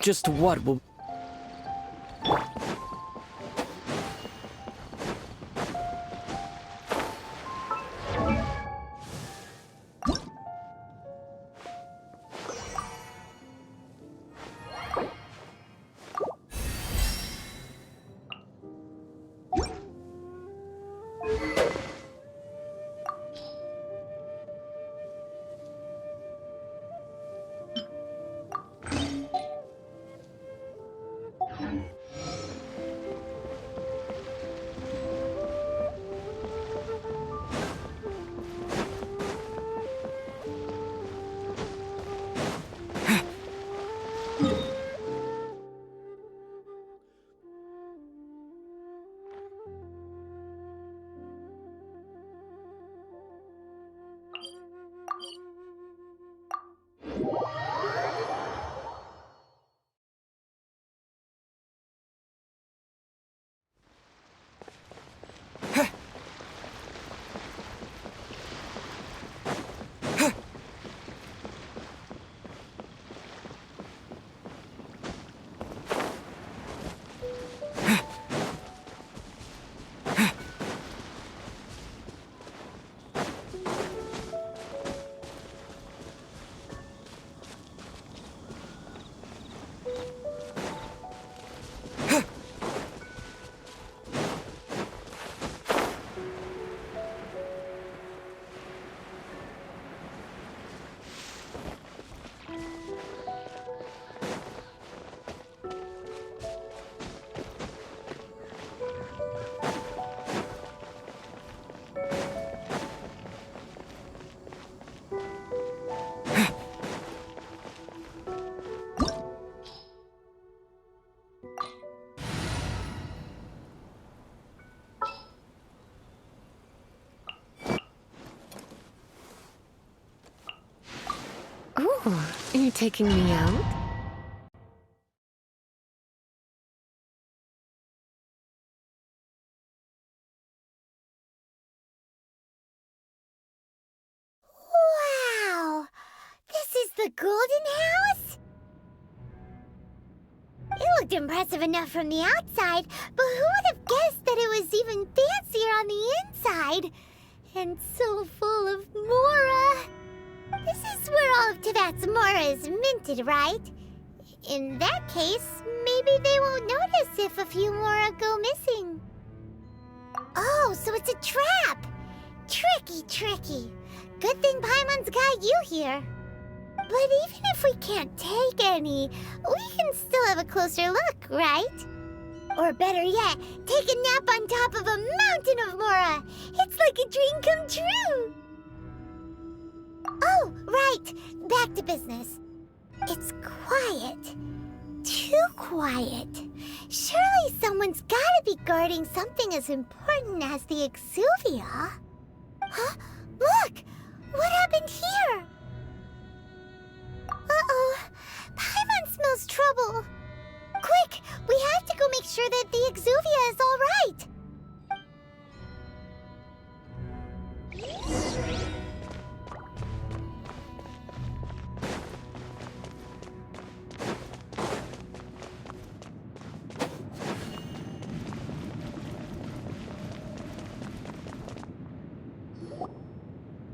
Just what will... Oh, are you taking me out? Wow! This is the Golden House? It looked impressive enough from the outside, but who would have guessed that it was even fancier on the inside? And so full of Mora. This is where all of Teyvat's Mora is minted, right? In that case, maybe they won't notice if a few Mora go missing. Oh, so it's a trap! Tricky, tricky. Good thing Paimon's got you here. But even if we can't take any, we can still have a closer look, right? Or better yet, take a nap on top of a mountain of Mora. It's like a dream come true. Oh, right. Back to business. It's quiet. Too quiet. Surely someone's gotta be guarding something as important as the Exuvia. Huh? Look! What happened here? Uh-oh. Paimon smells trouble. Quick! We have to go make sure that the Exuvia is all right.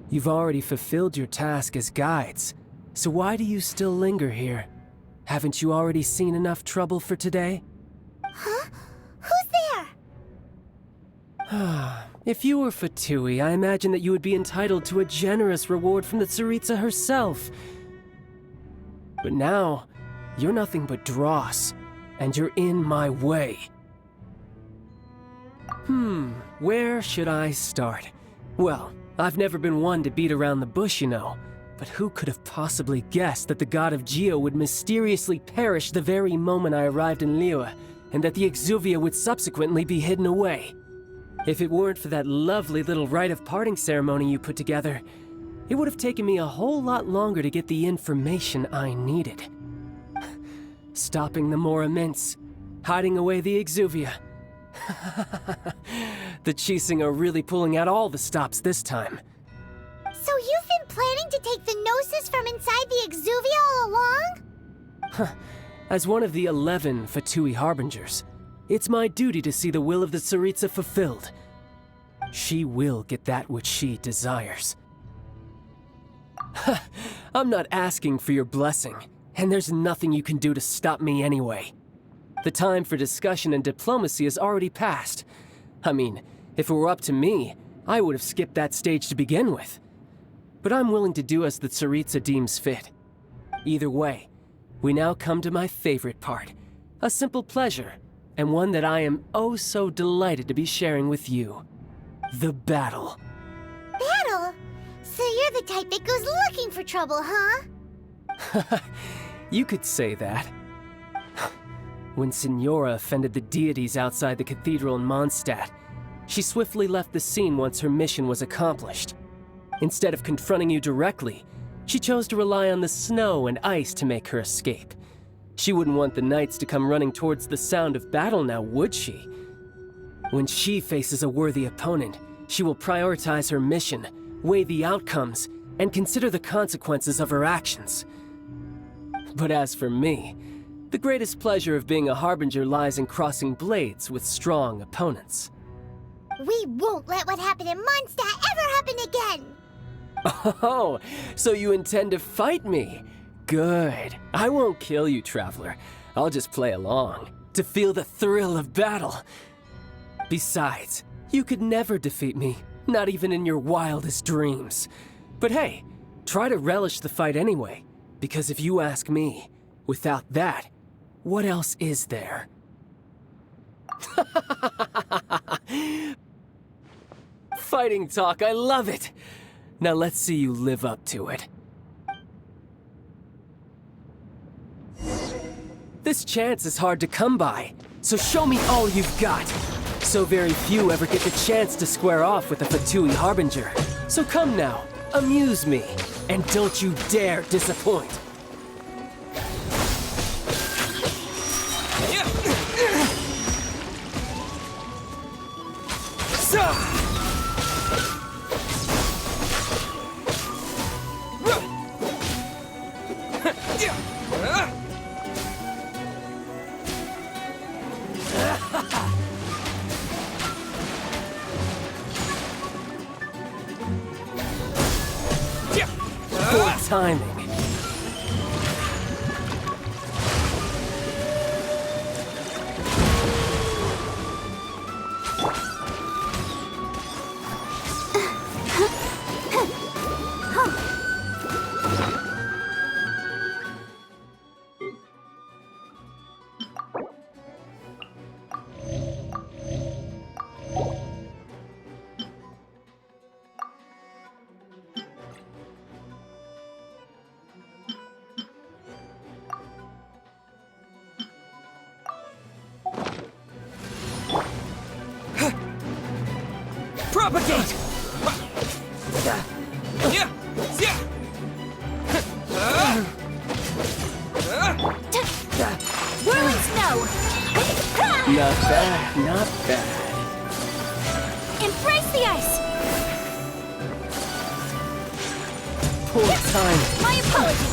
You've already fulfilled your task as guides, so why do you still linger here? Haven't you already seen enough trouble for today? Huh? Who's there? If you were Fatui, I imagine that you would be entitled to a generous reward from the Tsaritsa herself. But now, you're nothing but dross, and you're in my way. Where should I start? Well, I've never been one to beat around the bush, you know. But who could have possibly guessed that the god of Geo would mysteriously perish the very moment I arrived in Liyue, and that the Exuvia would subsequently be hidden away? If it weren't for that lovely little rite of parting ceremony you put together, it would have taken me a whole lot longer to get the information I needed. Stopping the Mora mints, hiding away the Exuvia. The Chising are really pulling out all the stops this time. So you've been planning to take the Gnosis from inside the Exuvia all along? As one of the 11 Fatui Harbingers, it's my duty to see the will of the Tsaritsa fulfilled. She will get that which she desires. I'm not asking for your blessing, and there's nothing you can do to stop me anyway. The time for discussion and diplomacy has already passed. I mean, if it were up to me, I would have skipped that stage to begin with. But I'm willing to do as the Tsaritsa deems fit. Either way, we now come to my favorite part. A simple pleasure, and one that I am oh so delighted to be sharing with you. The battle. Battle? So you're the type that goes looking for trouble, huh? You could say that. When Signora offended the deities outside the cathedral in Mondstadt, she swiftly left the scene once her mission was accomplished. Instead of confronting you directly, she chose to rely on the snow and ice to make her escape. She wouldn't want the knights to come running towards the sound of battle now, would she? When she faces a worthy opponent, she will prioritize her mission, weigh the outcomes, and consider the consequences of her actions. But as for me, the greatest pleasure of being a Harbinger lies in crossing blades with strong opponents. We won't let what happened in Mondstadt ever happen again! Oh, so you intend to fight me? Good. I won't kill you, Traveler. I'll just play along, to feel the thrill of battle. Besides, you could never defeat me, not even in your wildest dreams. But hey, try to relish the fight anyway, because if you ask me, without that, what else is there? Fighting talk, I love it! Now let's see you live up to it. This chance is hard to come by, so show me all you've got. So very few ever get the chance to square off with a Fatui Harbinger. So come now, amuse me, and don't you dare disappoint. Poor timing. Propagate! Whirling snow! Not bad, not bad. Embrace the ice! Poor timing. My apologies!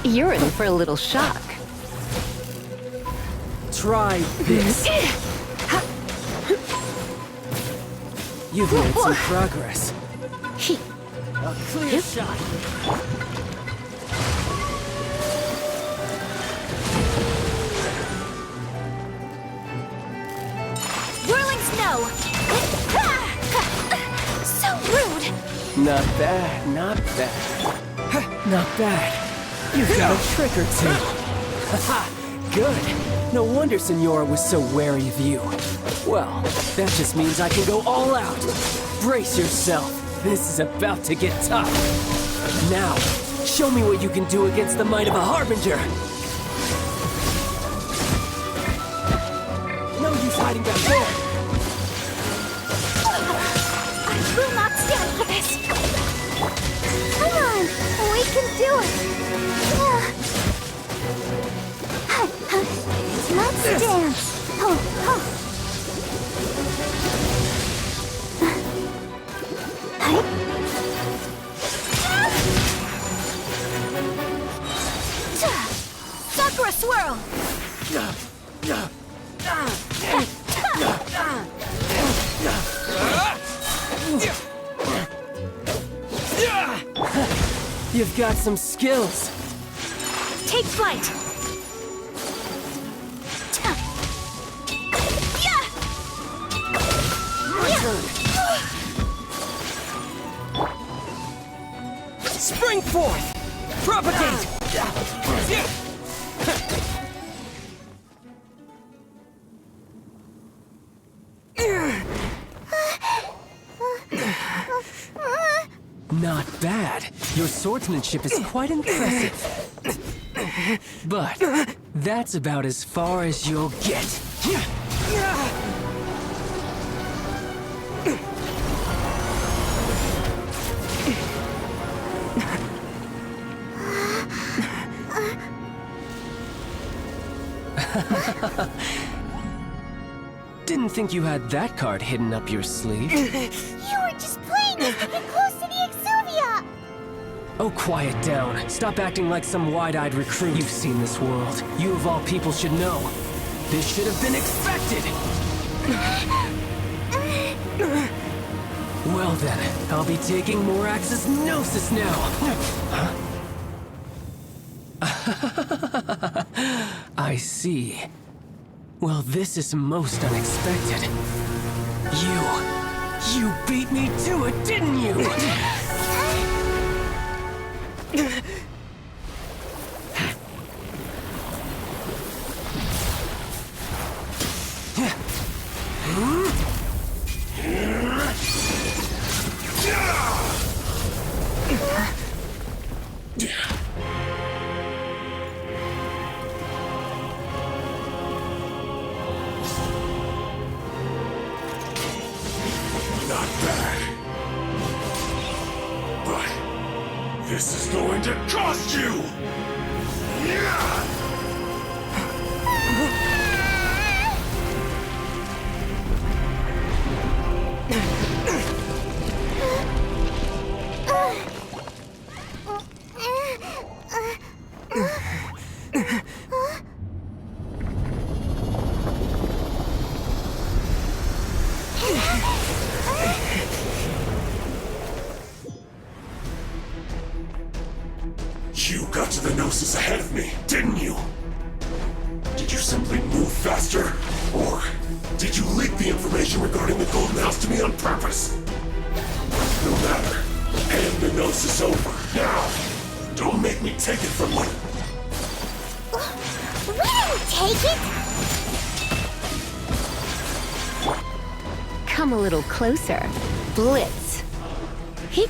You're in for a little shock. Try this. You've made some progress. A clear shot. Whirling snow! So rude! Not bad, not bad. Not bad. You've got a trick or two. Haha, good. No wonder Signora was so wary of you. Well, that just means I can go all out. Brace yourself. This is about to get tough. Now, show me what you can do against the might of a Harbinger. No use hiding back there. I will not stand for this! Come on! We can do it! Let's dance! Chakra swirl! You've got some skills. Take flight! Spring forth! Propagate! Not bad. Your swordsmanship is quite impressive. But that's about as far as you'll get. Didn't think you had that card hidden up your sleeve. You were just playing us to get close to the Exuvia! Oh, quiet down. Stop acting like some wide-eyed recruit. You've seen this world. You of all people should know. This should have been expected! Well then, I'll be taking Morax's Gnosis now! I see. Well, this is most unexpected. You beat me to it, didn't you? Not bad. But this is going to cost you! You got to the Gnosis ahead of me, didn't you? Did you simply move faster? Or did you leak the information regarding the Golden House to me on purpose? No matter. Hand the Gnosis over, now! Don't make me take it from you! We didn't take it! Come a little closer. Blitz. He...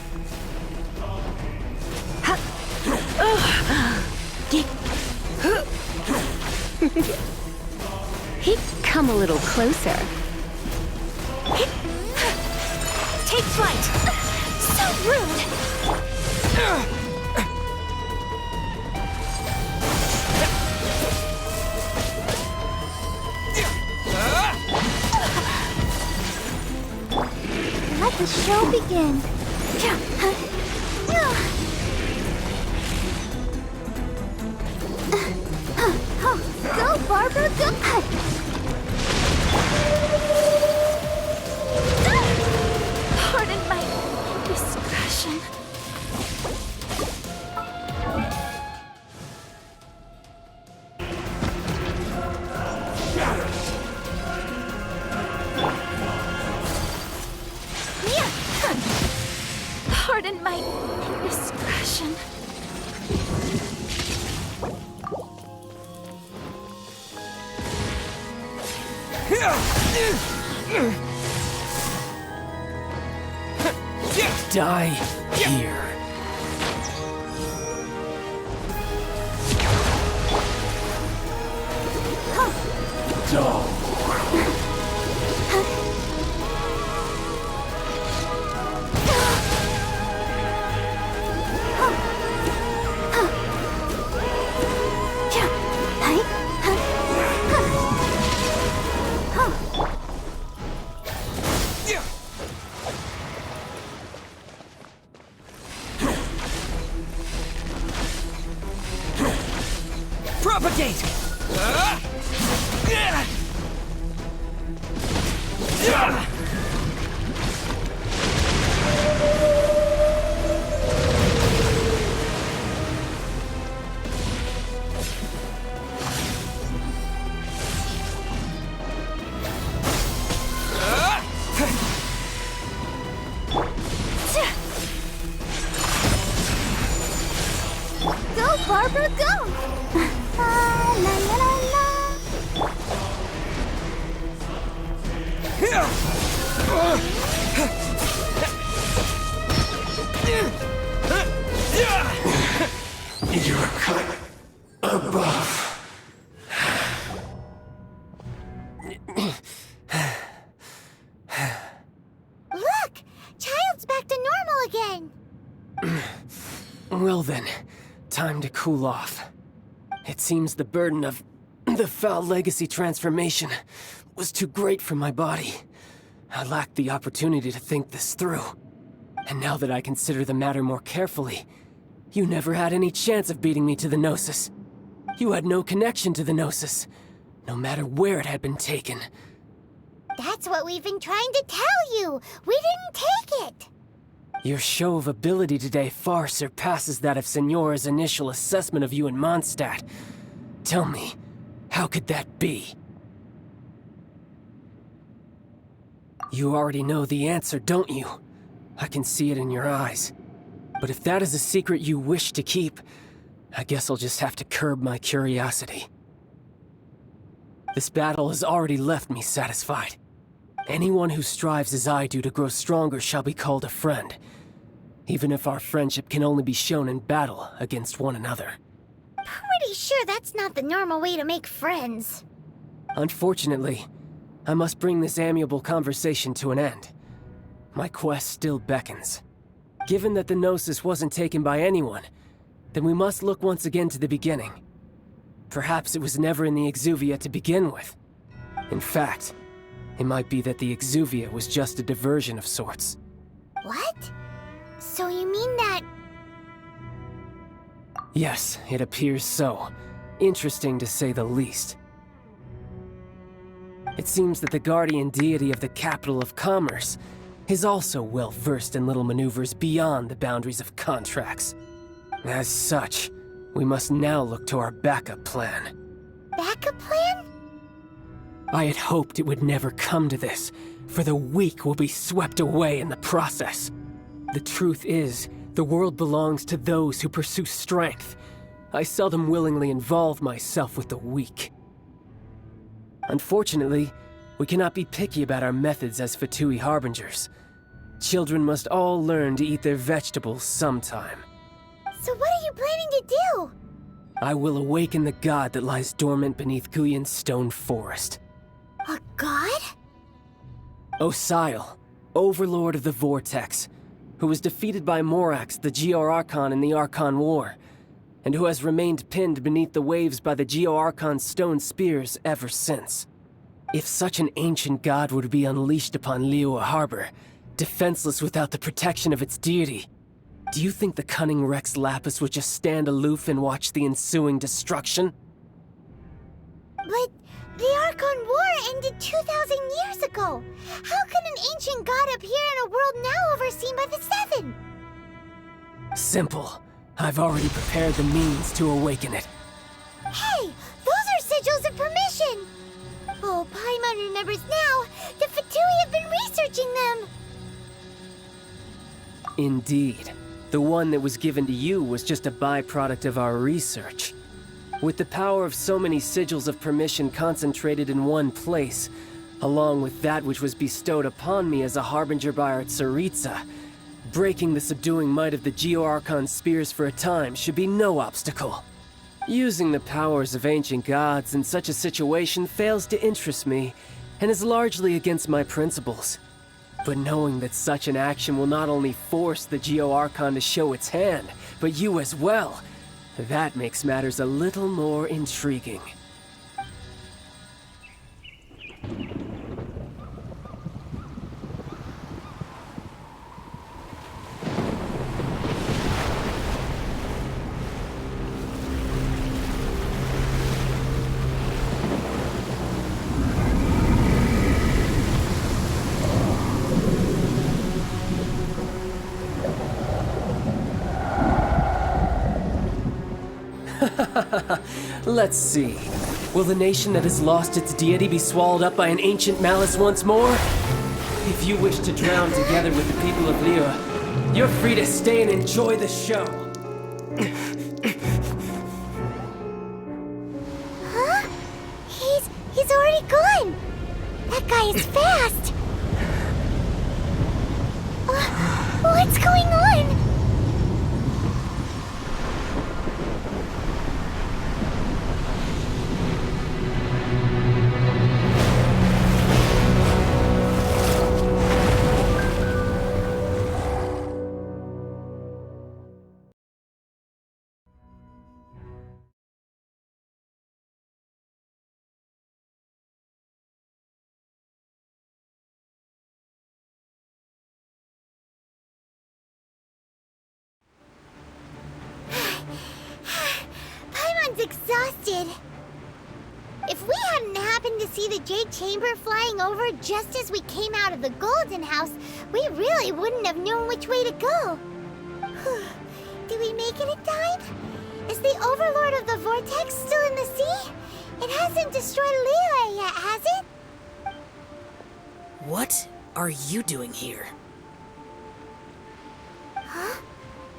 Come a little closer. Take flight! So rude! Let the show begin. Go, Barbara, go! Pardon my discretion. Pardon my discretion. Die here. Dumb. Propagate! Go, Barbara, go! La la la la la. You're cut above. Look! Child's back to normal again! Well then, time to cool off. It seems the burden of the foul legacy transformation was too great for my body. I lacked the opportunity to think this through. And now that I consider the matter more carefully, you never had any chance of beating me to the Gnosis. You had no connection to the Gnosis, no matter where it had been taken. That's what we've been trying to tell you! We didn't take it! Your show of ability today far surpasses that of Signora's initial assessment of you in Mondstadt. Tell me, how could that be? You already know the answer, don't you? I can see it in your eyes. But if that is a secret you wish to keep, I guess I'll just have to curb my curiosity. This battle has already left me satisfied. Anyone who strives as I do to grow stronger shall be called a friend, even if our friendship can only be shown in battle against one another. Pretty sure that's not the normal way to make friends. Unfortunately, I must bring this amiable conversation to an end. My quest still beckons. Given that the Gnosis wasn't taken by anyone, then we must look once again to the beginning. Perhaps it was never in the Exuvia to begin with. In fact, it might be that the Exuvia was just a diversion of sorts. What? So you mean that... Yes, it appears so. Interesting to say the least. It seems that the guardian deity of the capital of commerce is also well versed in little maneuvers beyond the boundaries of contracts. As such, we must now look to our backup plan. backup plan? I had hoped it would never come to this, for the weak will be swept away in the process. The truth is, the world belongs to those who pursue strength. I seldom willingly involve myself with the weak. Unfortunately, we cannot be picky about our methods as Fatui Harbingers. Children must all learn to eat their vegetables sometime. So what are you planning to do? I will awaken the god that lies dormant beneath Guyon's stone forest. A god? Osial, overlord of the Vortex, who was defeated by Morax, the Geo-Archon in the Archon War, and who has remained pinned beneath the waves by the Geo-Archon's stone spears ever since. If such an ancient god were to be unleashed upon Liyue Harbor, defenseless without the protection of its deity, do you think the cunning Rex Lapis would just stand aloof and watch the ensuing destruction? But the Archon War ended 2,000 years ago. How can an ancient god appear in a world now overseen by the Seven? Simple. I've already prepared the means to awaken it. Hey, those are sigils of permission. Oh, Paimon remembers now. The Fatui have been researching them. Indeed. The one that was given to you was just a byproduct of our research. With the power of so many sigils of permission concentrated in one place, along with that which was bestowed upon me as a harbinger by our Tsaritsa, breaking the subduing might of the Geo-Archon spears for a time should be no obstacle. Using the powers of ancient gods in such a situation fails to interest me, and is largely against my principles. But knowing that such an action will not only force the Geo-Archon to show its hand, but you as well, that makes matters a little more intriguing. Let's see. Will the nation that has lost its deity be swallowed up by an ancient malice once more? If you wish to drown together with the people of Liyue, you're free to stay and enjoy the show. Huh? He's already gone! That guy is fast! What's going on? Paimon's exhausted. If we hadn't happened to see the Jade Chamber flying over just as we came out of the Golden House, we really wouldn't have known which way to go. Did we make it in time? Is the Overlord of the Vortex still in the sea? It hasn't destroyed Liyue yet, has it? What are you doing here? Huh?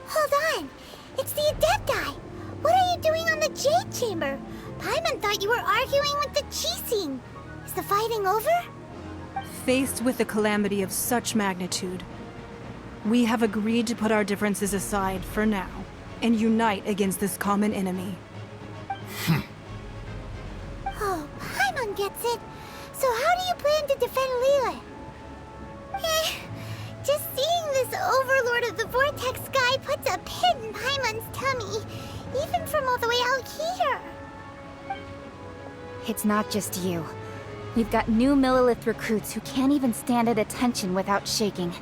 Hold on. It's the Adepti. What are you doing on the Jade Chamber? Paimon thought you were arguing with the Qixing. Is the fighting over? Faced with a calamity of such magnitude, we have agreed to put our differences aside for now and unite against this common enemy. Oh, Paimon gets it. So how do you plan to defend Liyue? Just seeing this Overlord of the Vortex guy puts a pit in Paimon's tummy, even from all the way out here. It's not just you. We've got new Millilith recruits who can't even stand at attention without shaking.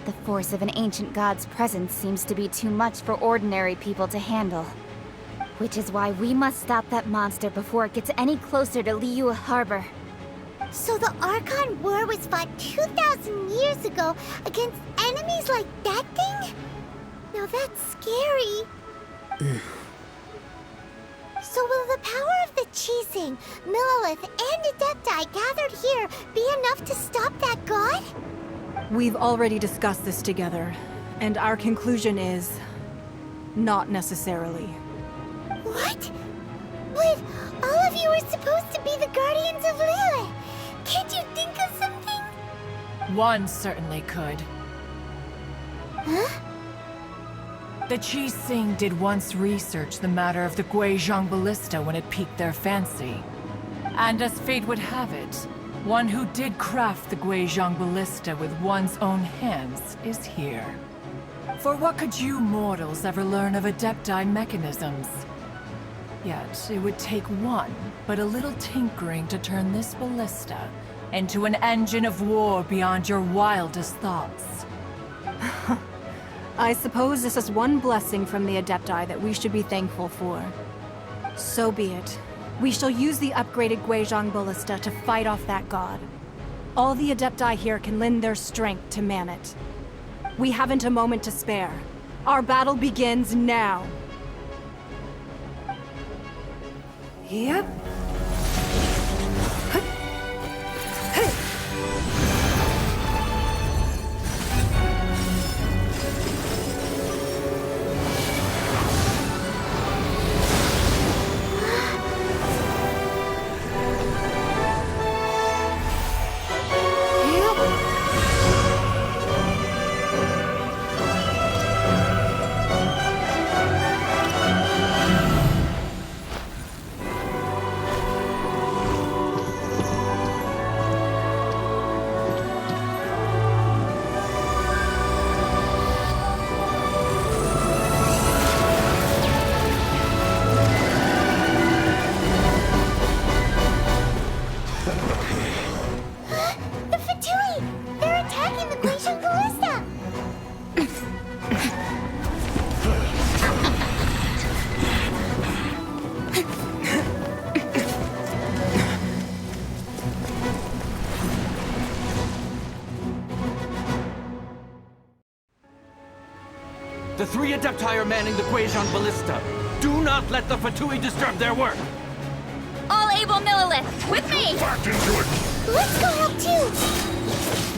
The force of an ancient god's presence seems to be too much for ordinary people to handle. Which is why we must stop that monster before it gets any closer to Liyue Harbor. So the Archon War was fought 2,000 years ago against enemies like that thing? Now that's scary. So will the power of the Qixing, Millilith, and Adepti gathered here be enough to stop that god? We've already discussed this together, and our conclusion is... not necessarily. What? But all of you are supposed to be the guardians of Liyue. Can't you think of something? One certainly could. Huh? The Qixing did once research the matter of the Guizhong Ballista when it piqued their fancy. And as fate would have it, one who did craft the Guizhong Ballista with one's own hands is here. For what could you mortals ever learn of Adepti mechanisms? Yet, it would take one, but a little tinkering to turn this ballista into an engine of war beyond your wildest thoughts. I suppose this is one blessing from the Adepti that we should be thankful for. So be it. We shall use the upgraded Guizhong Ballista to fight off that god. All the Adepti here can lend their strength to man it. We haven't a moment to spare. Our battle begins now. Yep. 3 Adepti are manning the Guizhong Ballista. Do not let the Fatui disturb their work! All able Millilith, with me! Back into it! Let's go help too!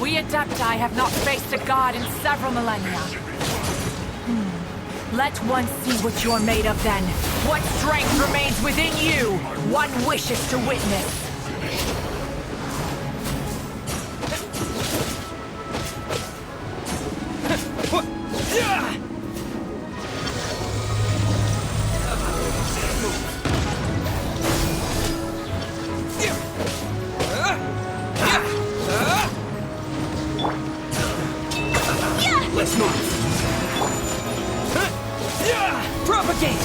We Adepti have not faced a god in several millennia. Let one see what you're made of then. What strength remains within you? One wishes to witness. Let's move! Propagate!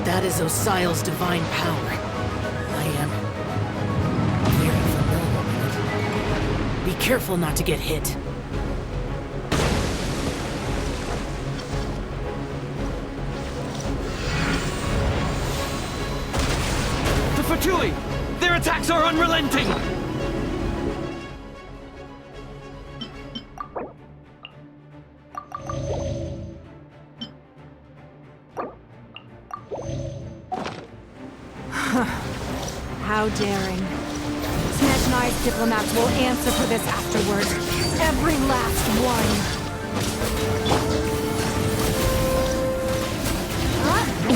That is Osial's divine power. I am very familiar with it. Be careful not to get hit. The Fatui! Their attacks are unrelenting! How daring. Snatch and I's diplomats will answer for this afterward. Every last one.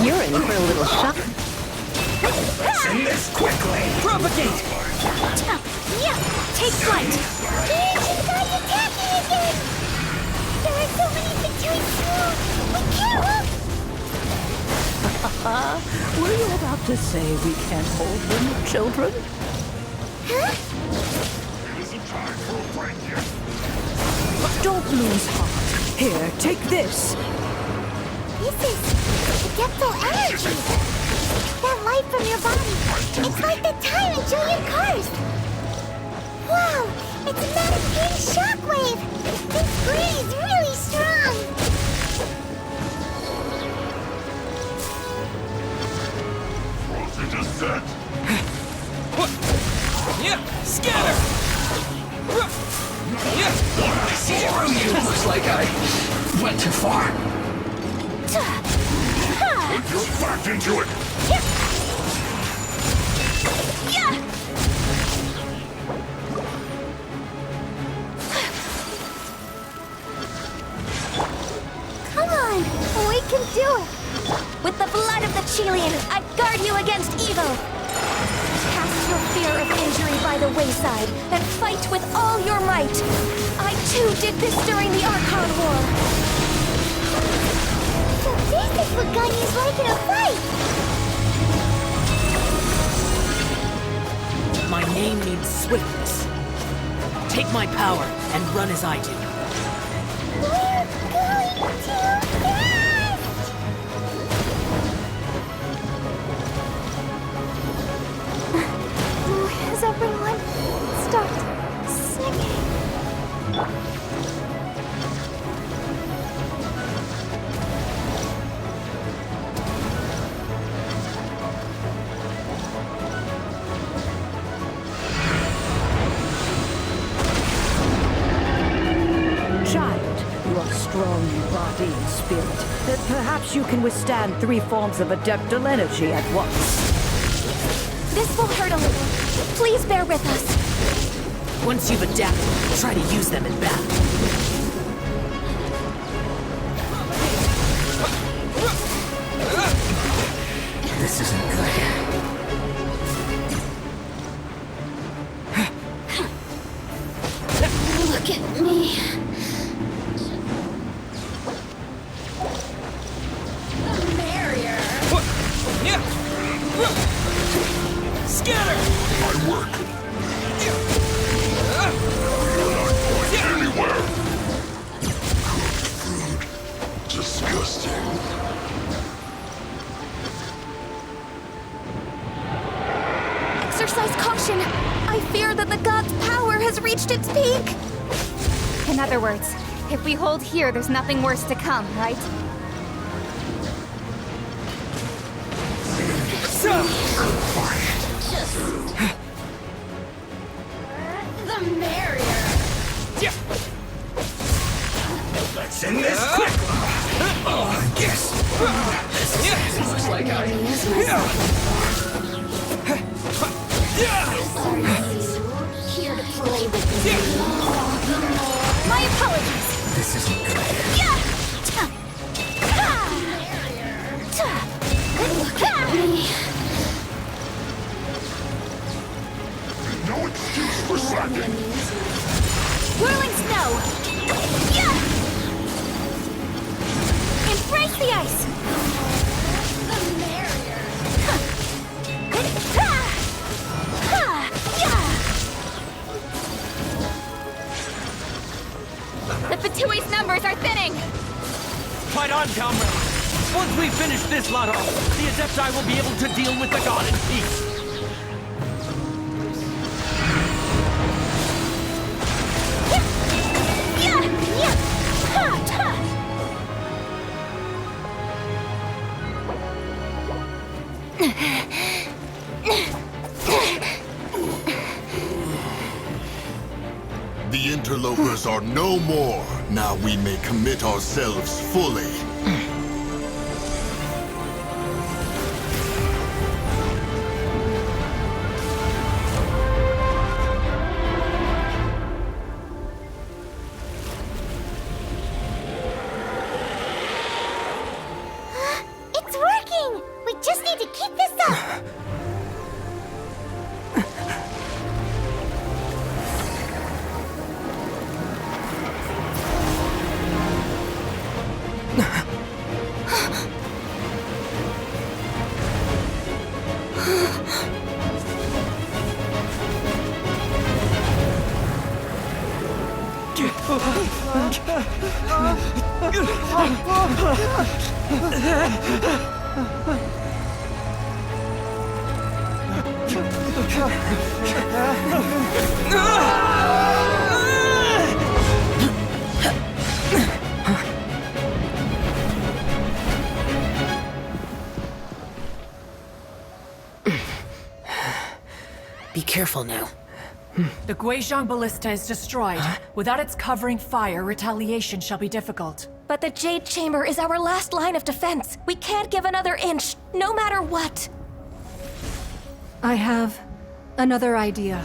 You're in for a little shock. Send this quickly! Propagate! Yeah, take flight! The ancient gods attacking again! There are so many between too! We can't walk! Were you about to say we can't hold them, children? Huh? It isn't time for a break yet! Don't lose heart. Here, take this. This is adeptal energy! That light from your body, it's like the time in Julian Cars! Wow! It's a Madame shockwave! This breeze really strong! It is set! Yeah! Scatter! Yeah! I see through you! Looks like I went too far. Put your back into it! Come on! We can do it! With the blood of the Chilean, I guard you against evil! Cast your fear of injury by the wayside, and fight with all your might! I too did this during the Archon War! So this is what Ganyu's like in a fight! My name means swiftness. Take my power and run as I do. We're going too fast! Has everyone started singing? Child, you are strong in body and spirit. Perhaps you can withstand 3 forms of adeptal energy at once. This will hurt a little. Please bear with us. Once you've adapted, try to use them in battle. This isn't good. Look at me. Yeah! Scatter! I reached its peak. In other words, if we hold here, there's nothing worse to come, right? The merrier. Let's end this quick! I guess. This looks like I... Here to play with me. My apologies! This isn't good. No excuse for slacking. Whirling snow! Embrace the ice! The merrier. The Fatui's numbers are thinning! Fight on, comrade! Once we finish this lot off, the Adepti will be able to deal with the god in peace. The interlopers are no more. Now we may commit ourselves fully. It's working! We just need to keep this up! Be careful now. The Guizhong Ballista is destroyed. Without its covering fire, retaliation shall be difficult. But the Jade Chamber is our last line of defense. We can't give another inch, no matter what. I have another idea.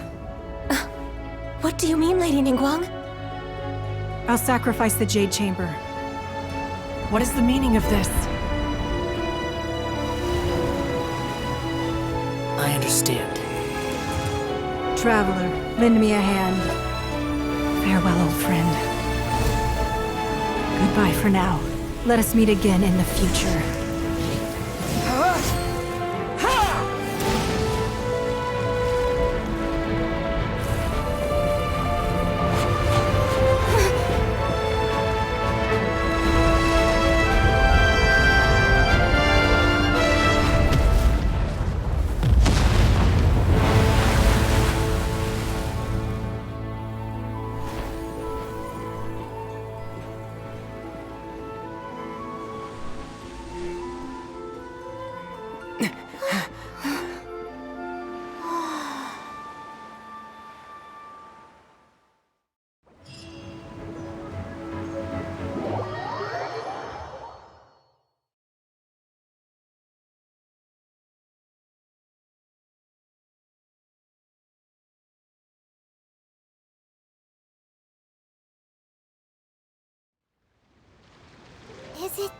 What do you mean, Lady Ningguang? I'll sacrifice the Jade Chamber. What is the meaning of this? I understand. Traveler, lend me a hand. Farewell, old friend. Goodbye for now. Let us meet again in the future. Is it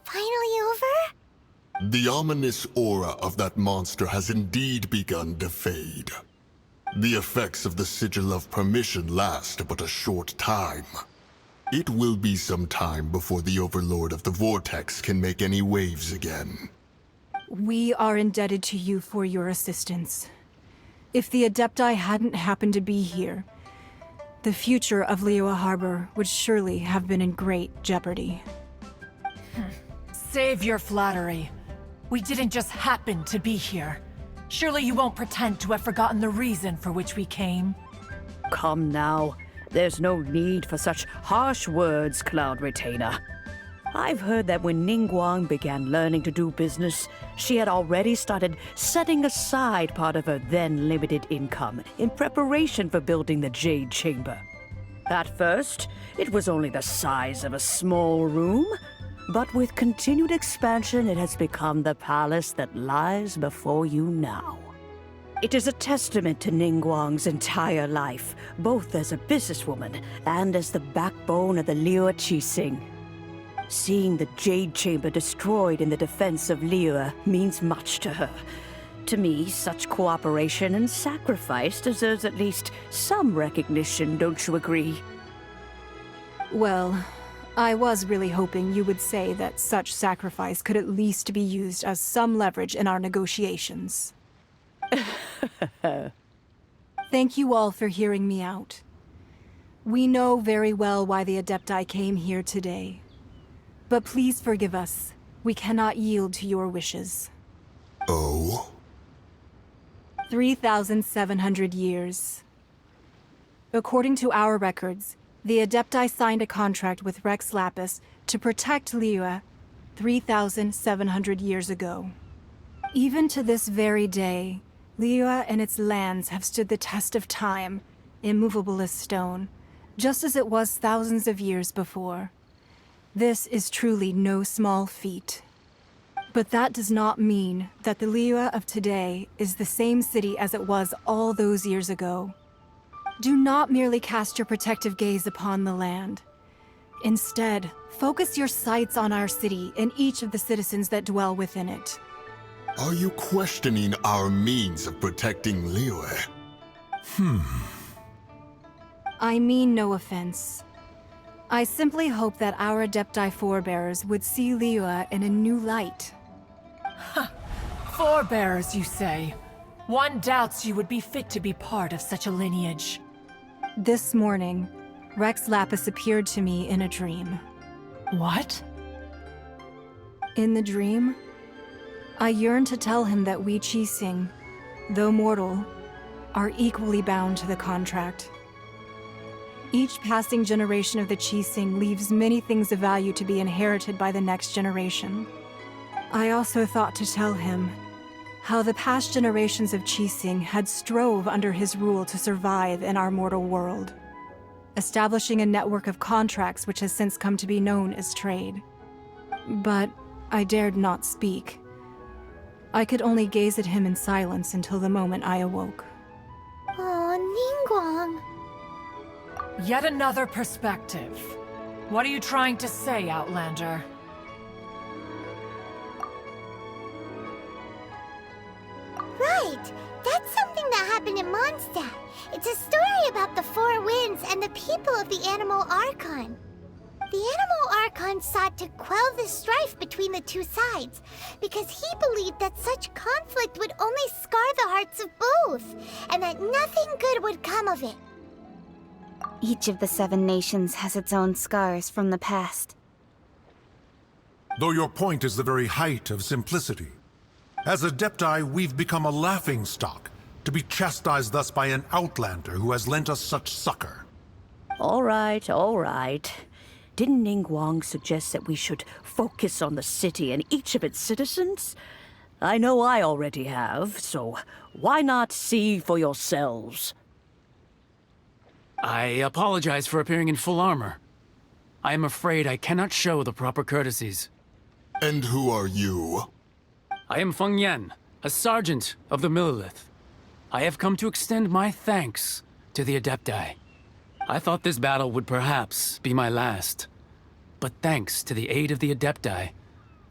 finally over? The ominous aura of that monster has indeed begun to fade. The effects of the Sigil of Permission last but a short time. It will be some time before the Overlord of the Vortex can make any waves again. We are indebted to you for your assistance. If the Adepti hadn't happened to be here, the future of Liyue Harbor would surely have been in great jeopardy. Save your flattery. We didn't just happen to be here. Surely you won't pretend to have forgotten the reason for which we came. come now. There's no need for such harsh words, Cloud Retainer. I've heard that when Ningguang began learning to do business, she had already started setting aside part of her then limited income in preparation for building the Jade Chamber. At first, it was only the size of a small room, but with continued expansion, it has become the palace that lies before you now. It is a testament to Ningguang's entire life, both as a businesswoman and as the backbone of the Liyue Qixing. Seeing the Jade Chamber destroyed in the defense of Liyue means much to her. To me, such cooperation and sacrifice deserves at least some recognition, don't you agree? Well, I was really hoping you would say that such sacrifice could at least be used as some leverage in our negotiations. Thank you all for hearing me out. We know very well why the Adepti came here today. But please forgive us. We cannot yield to your wishes. Oh? 3,700 years. According to our records, the Adepti signed a contract with Rex Lapis to protect Liyue 3,700 years ago. Even to this very day, Liyue and its lands have stood the test of time, immovable as stone, just as it was thousands of years before. This is truly no small feat. But that does not mean that the Liyue of today is the same city as it was all those years ago. Do not merely cast your protective gaze upon the land. Instead, focus your sights on our city and each of the citizens that dwell within it. Are you questioning our means of protecting Liyue? I mean no offense. I simply hope that our Adepti forebears would see Liyue in a new light. Forebearers, you say? One doubts you would be fit to be part of such a lineage. This morning, Rex Lapis appeared to me in a dream. What? In the dream, I yearned to tell him that we Qixing, though mortal, are equally bound to the contract. Each passing generation of the Qixing leaves many things of value to be inherited by the next generation. I also thought to tell him how the past generations of Qixing had strove under his rule to survive in our mortal world, establishing a network of contracts which has since come to be known as trade. But I dared not speak. I could only gaze at him in silence until the moment I awoke. Oh, Ningguang. Yet another perspective. What are you trying to say, Outlander? Right! That's something that happened in Mondstadt. It's a story about the Four Winds and the people of the Animal Archon. The Animal Archon sought to quell the strife between the two sides, because he believed that such conflict would only scar the hearts of both, and that nothing good would come of it. Each of the 7 nations has its own scars from the past. Though your point is the very height of simplicity. As Adepti, we've become a laughingstock, to be chastised thus by an outlander who has lent us such succor. All right, all right. Didn't Ningguang suggest that we should focus on the city and each of its citizens? I know I already have, so why not see for yourselves? I apologize for appearing in full armor. I am afraid I cannot show the proper courtesies. And who are you? I am Feng Yan, a sergeant of the Millelith. I have come to extend my thanks to the Adepti. I thought this battle would perhaps be my last. But thanks to the aid of the Adepti,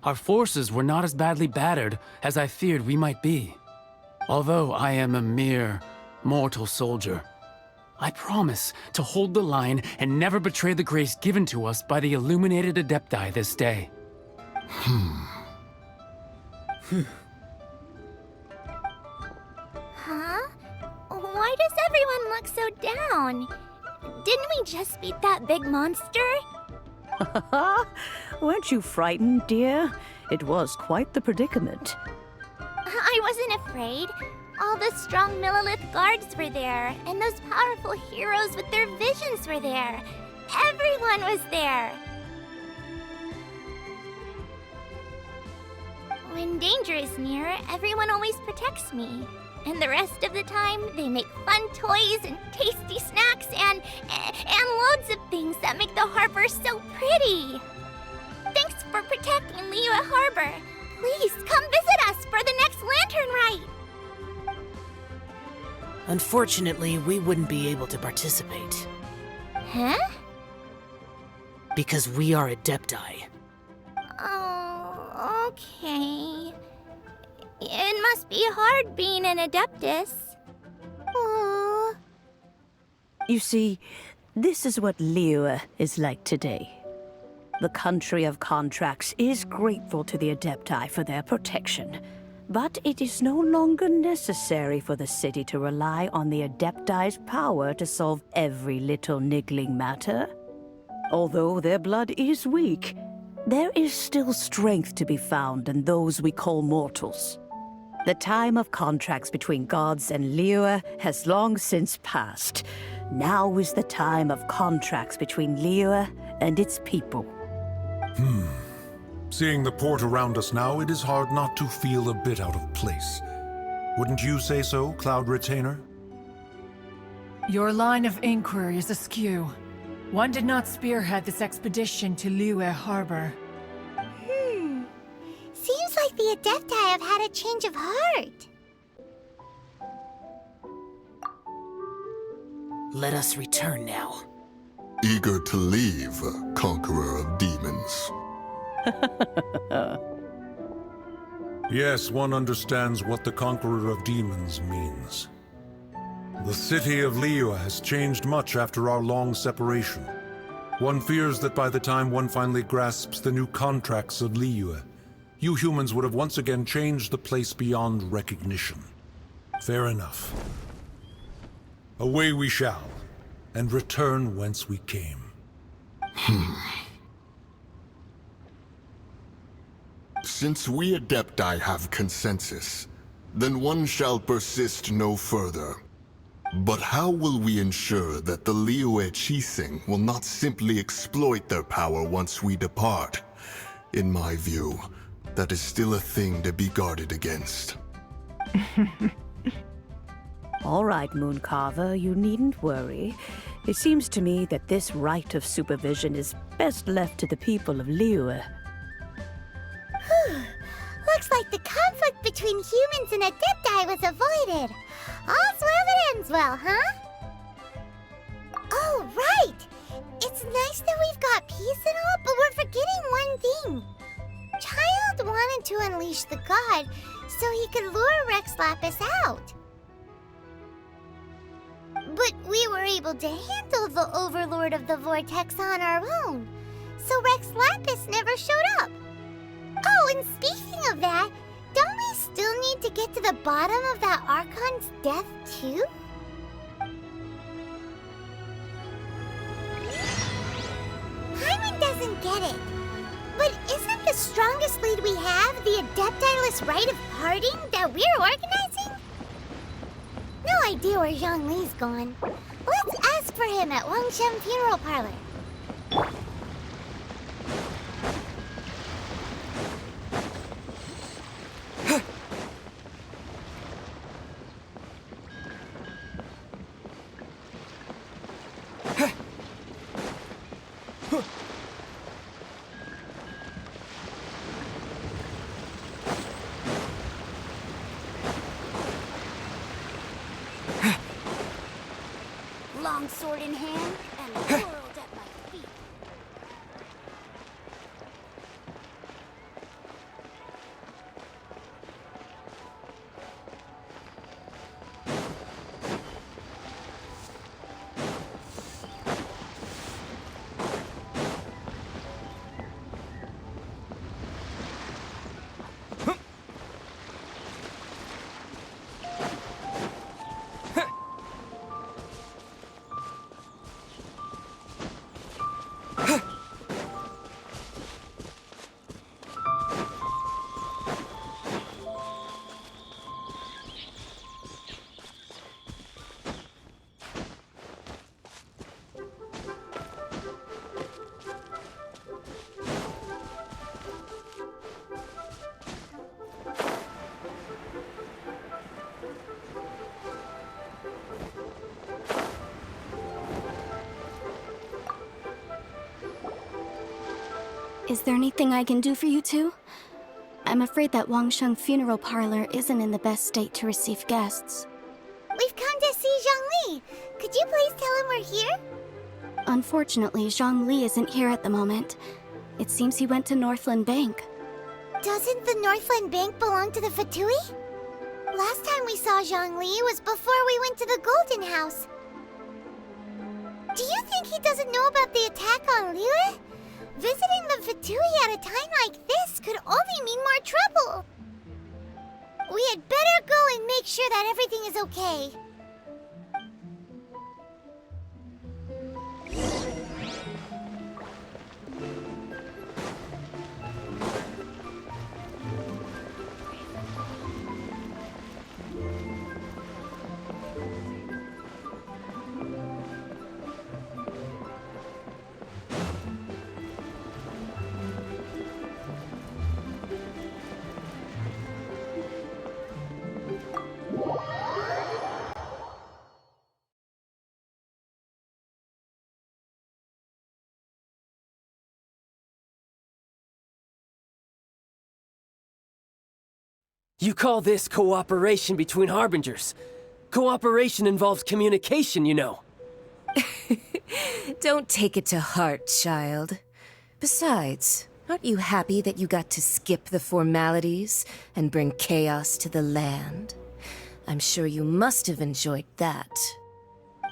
our forces were not as badly battered as I feared we might be. Although I am a mere mortal soldier, I promise to hold the line and never betray the grace given to us by the illuminated Adepti this day. Huh? Why does everyone look so down? Didn't we just beat that big monster? Weren't you frightened, dear? It was quite the predicament. I wasn't afraid. All the strong Millelith guards were there, and those powerful heroes with their visions were there. Everyone was there. When danger is near, everyone always protects me. And the rest of the time, they make fun toys and tasty snacks and loads of things that make the harbor so pretty. Thanks for protecting Liyue Harbor. Please come visit us for the next lantern rite. Unfortunately, we wouldn't be able to participate. Huh? Because we are Adepti. Oh, okay. It must be hard being an Adeptus. Aww. You see, this is what Liyue is like today. The country of contracts is grateful to the Adepti for their protection, but it is no longer necessary for the city to rely on the Adepti's power to solve every little niggling matter. Although their blood is weak, there is still strength to be found in those we call mortals. The time of contracts between gods and Liyue has long since passed. Now is the time of contracts between Liyue and its people. Seeing the port around us now, it is hard not to feel a bit out of place. Wouldn't you say so, Cloud Retainer? Your line of inquiry is askew. One did not spearhead this expedition to Liyue Harbor. Seems like the Adepti have had a change of heart. Let us return now. Eager to leave, Conqueror of Demons. Yes, one understands what the Conqueror of Demons means. The city of Liyue has changed much after our long separation. One fears that by the time one finally grasps the new contracts of Liyue, you humans would have once again changed the place beyond recognition. Fair enough. Away we shall, and return whence we came. Since we Adepti have consensus, then one shall persist no further. But how will we ensure that the Liyue Qixing will not simply exploit their power once we depart? In my view, that is still a thing to be guarded against. All right, Mooncarver, you needn't worry. It seems to me that this right of supervision is best left to the people of Liyue. Looks like the conflict between humans and Adepti was avoided. All's well that ends well, huh? Oh, right! It's nice that we've got peace and all, but we're forgetting one thing. Child wanted to unleash the god so he could lure Rex Lapis out. But we were able to handle the Overlord of the Vortex on our own, so Rex Lapis never showed up. Oh, and speaking of that, don't we still need to get to the bottom of that Archon's death, too? Paimon doesn't get it. But isn't the strongest lead we have the Adepti-less rite of parting that we're organizing? No idea where Zhongli's gone. Let's ask for him at Wangshen Funeral Parlor. Long sword in hand and whirled at my feet. Is there anything I can do for you two? I'm afraid that Wangsheng Funeral Parlor isn't in the best state to receive guests. We've come to see Zhongli. Could you please tell him we're here? Unfortunately, Zhongli isn't here at the moment. It seems he went to Northland Bank. Doesn't the Northland Bank belong to the Fatui? Last time we saw Zhongli was before we went to the Golden House. Do you think he doesn't know about the attack on Liyue? Visiting the Fatui at a time like this could only mean more trouble. We had better go and make sure that everything is okay. You call this cooperation between Harbingers? Cooperation involves communication, you know. Don't take it to heart, child. Besides, aren't you happy that you got to skip the formalities and bring chaos to the land? I'm sure you must have enjoyed that.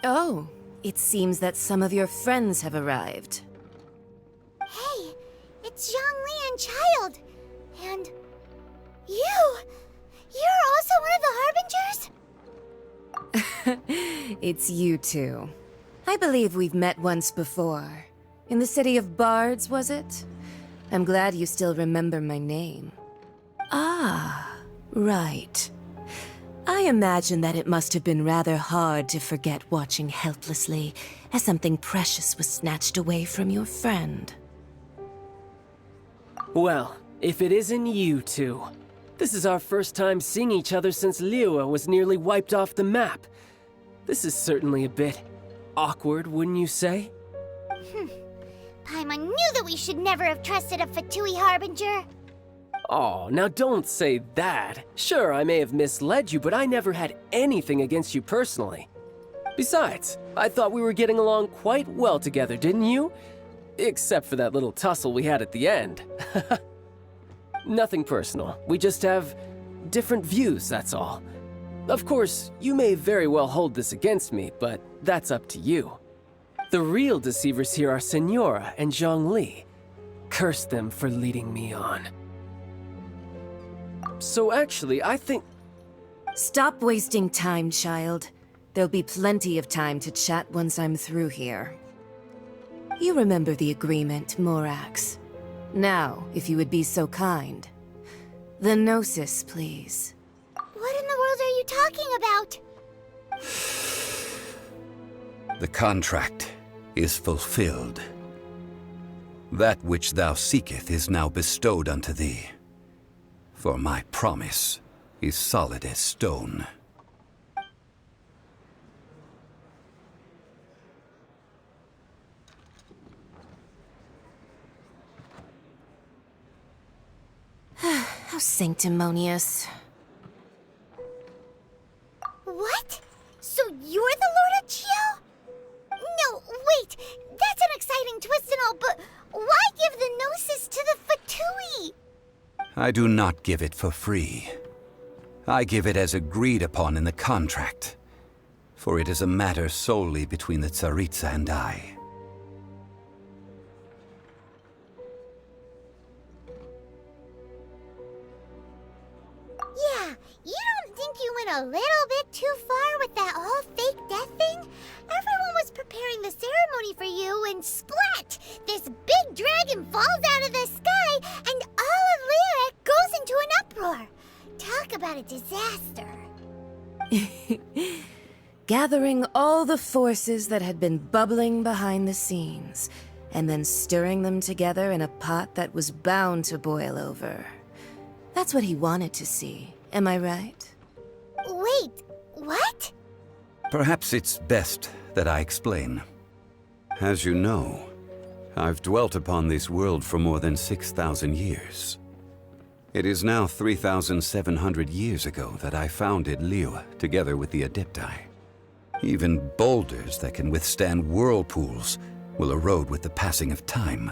Oh, it seems that some of your friends have arrived. Hey, it's Zhongli and Child. And you're also one of the Harbingers? It's you two. I believe we've met once before. In the city of Bards, was it? I'm glad you still remember my name. Ah, right. I imagine that it must have been rather hard to forget watching helplessly as something precious was snatched away from your friend. Well, if it isn't you two. This is our first time seeing each other since Liyue was nearly wiped off the map. This is certainly a bit awkward, wouldn't you say? Paimon knew that we should never have trusted a Fatui Harbinger. Oh, now don't say that. Sure, I may have misled you, but I never had anything against you personally. Besides, I thought we were getting along quite well together, didn't you? Except for that little tussle we had at the end. Nothing personal. We just have different views, that's all. Of course, you may very well hold this against me, but that's up to you. The real deceivers here are Senora and Zhongli. Curse them for leading me on. So actually, I think... Stop wasting time, child. There'll be plenty of time to chat once I'm through here. You remember the agreement, Morax. Now, if you would be so kind. The Gnosis, please. What in the world are you talking about? The contract is fulfilled. That which thou seeketh is now bestowed unto thee. For my promise is solid as stone. How sanctimonious. What? So you're the Lord of Geo? No, wait! That's an exciting twist and all, but why give the Gnosis to the Fatui? I do not give it for free. I give it as agreed upon in the contract. For it is a matter solely between the Tsaritsa and I. Yeah, you don't think you went a little bit too far with that whole fake death thing? Everyone was preparing the ceremony for you and splat! This big dragon falls out of the sky and all of Lyric goes into an uproar. Talk about a disaster. Gathering all the forces that had been bubbling behind the scenes, and then stirring them together in a pot that was bound to boil over. That's what he wanted to see, am I right? Wait, what? Perhaps it's best that I explain. As you know, I've dwelt upon this world for more than 6,000 years. It is now 3,700 years ago that I founded Liyue together with the Adepti. Even boulders that can withstand whirlpools will erode with the passing of time.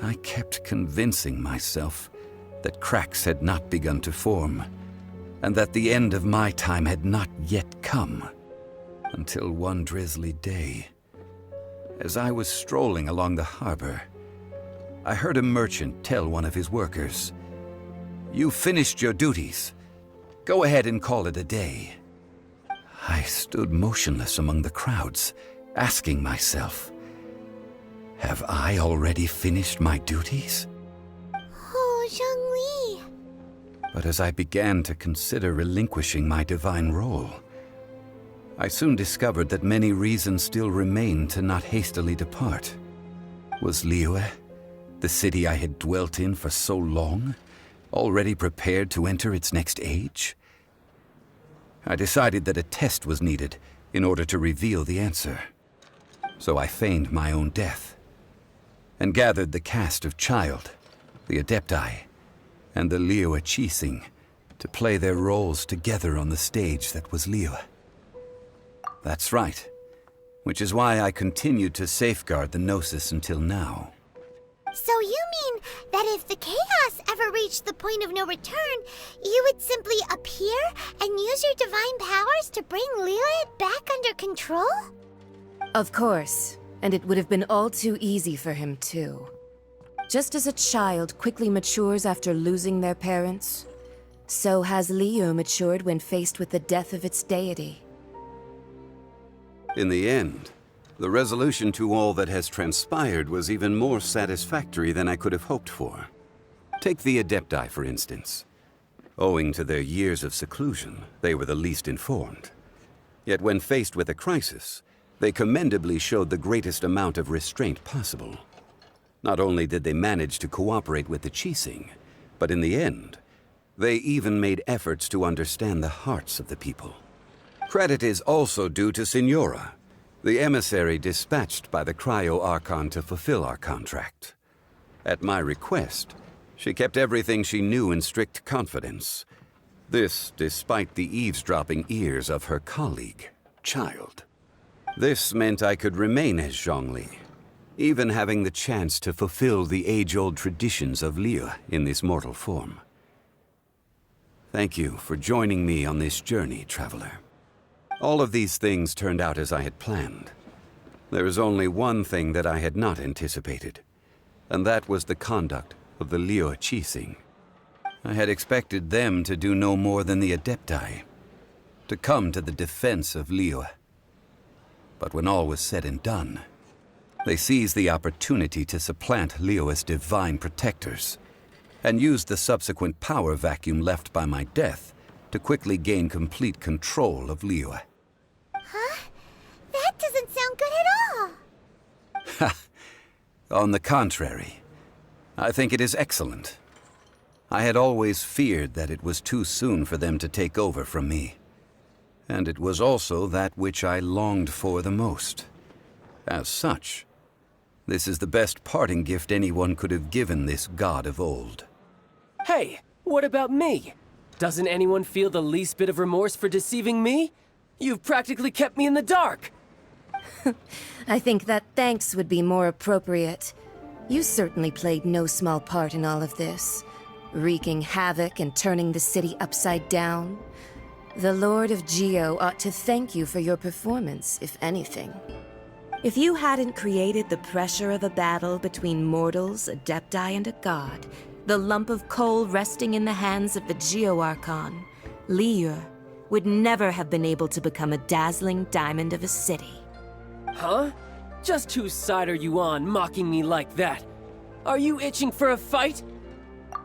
I kept convincing myself that cracks had not begun to form, and that the end of my time had not yet come. Until one drizzly day, as I was strolling along the harbor, I heard a merchant tell one of his workers, "You finished your duties. Go ahead and call it a day." I stood motionless among the crowds, asking myself, have I already finished my duties? Oh, Zhongli. But as I began to consider relinquishing my divine role, I soon discovered that many reasons still remained to not hastily depart. Was Liyue, the city I had dwelt in for so long, already prepared to enter its next age? I decided that a test was needed in order to reveal the answer. So I feigned my own death, and gathered the cast of Child, the Adepti, and the Liyue Qixing to play their roles together on the stage that was Liyue. That's right, which is why I continued to safeguard the Gnosis until now. So you mean that if the chaos ever reached the point of no return, you would simply appear and use your divine powers to bring Liyue back under control? Of course, and it would have been all too easy for him too. Just as a child quickly matures after losing their parents, so has Liyue matured when faced with the death of its deity. In the end, the resolution to all that has transpired was even more satisfactory than I could have hoped for. Take the Adepti, for instance. Owing to their years of seclusion, they were the least informed. Yet when faced with a crisis, they commendably showed the greatest amount of restraint possible. Not only did they manage to cooperate with the Qixing, but in the end, they even made efforts to understand the hearts of the people. Credit is also due to Signora, the emissary dispatched by the Cryo-Archon to fulfill our contract. At my request, she kept everything she knew in strict confidence. This despite the eavesdropping ears of her colleague, Child. This meant I could remain as Zhongli, even having the chance to fulfill the age-old traditions of Liyue in this mortal form. Thank you for joining me on this journey, Traveler. All of these things turned out as I had planned. There is only one thing that I had not anticipated, and that was the conduct of the Liyue Qixing. I had expected them to do no more than the Adepti, to come to the defense of Liyue. But when all was said and done, they seized the opportunity to supplant Liyue's divine protectors, and used the subsequent power vacuum left by my death to quickly gain complete control of Liyue. Huh? That doesn't sound good at all! Ha! On the contrary, I think it is excellent. I had always feared that it was too soon for them to take over from me. And it was also that which I longed for the most. As such, this is the best parting gift anyone could have given this god of old. Hey, what about me? Doesn't anyone feel the least bit of remorse for deceiving me? You've practically kept me in the dark! I think that thanks would be more appropriate. You certainly played no small part in all of this, wreaking havoc and turning the city upside down. The Lord of Geo ought to thank you for your performance, if anything. If you hadn't created the pressure of a battle between mortals, Adepti, and a god, the lump of coal resting in the hands of the Geo-Archon, Liyue would never have been able to become a dazzling diamond of a city. Huh? Just whose side are you on, mocking me like that? Are you itching for a fight?